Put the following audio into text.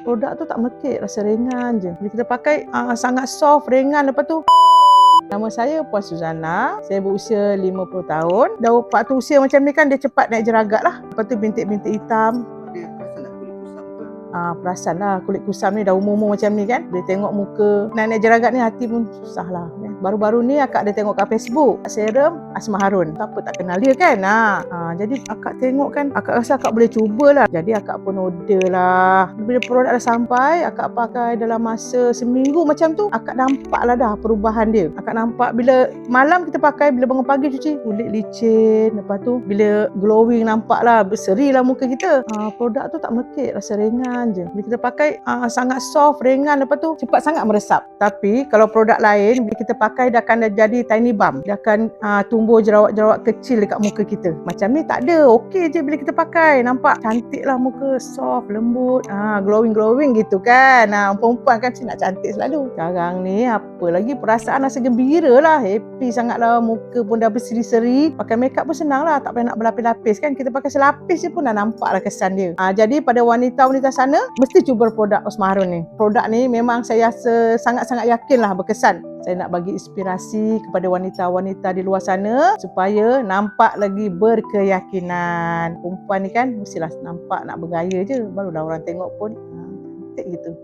Produk tu tak melekit, rasa ringan je. Bila kita pakai sangat soft, ringan. Lepas tu nama saya Puan Suzana. Saya berusia 50 tahun. Dah waktu usia macam ni kan dia cepat naik jeragat lah. Lepas tu bintik-bintik hitam. Dia perasan tak kulit kusam ke? Perasan lah kulit kusam ni dah umur-umur macam ni kan. Dia tengok muka naik jeragat ni hati pun susah lah. Baru-baru ni akak ada tengok kat Facebook serum Asma Harun. Siapa tak kenal dia kan. Jadi akak tengok kan, akak rasa akak boleh cubalah. Jadi akak pun order lah. Bila produk dah sampai, akak pakai dalam masa seminggu macam tu, akak nampak lah dah perubahan dia. Akak nampak bila malam kita pakai, bila bangun pagi cuci, kulit licin. Lepas tu bila glowing nampak lah, berseri lah muka kita. Produk tu tak melekit, rasa ringan je. Bila kita pakai sangat soft, ringan. Lepas tu cepat sangat meresap. Tapi kalau produk lain, bila kita pakai dia akan jadi tiny bump. Dia akan tumbuh jerawat-jerawat kecil dekat muka kita. Macam ni tak ada. Okey je bila kita pakai. Nampak cantik lah muka. Soft, lembut. Glowing-glowing gitu kan. Perempuan kan nak cantik selalu. Sekarang ni apa lagi perasaan rasa gembira lah. Happy sangat lah. Muka pun dah berseri-seri. Pakai makeup pun senang lah. Tak payah nak berlapis-lapis kan. Kita pakai selapis je pun dah nampak lah kesan dia. Jadi pada wanita-wanita sana, mesti cuba produk Asma Harun ni. Produk ni memang saya rasa sangat-sangat yakin lah berkesan. Saya nak bagi inspirasi kepada wanita-wanita di luar sana supaya nampak lagi berkeyakinan. Perempuan ni kan mestilah nampak nak bergaya je. Barulah orang tengok pun cantik gitu.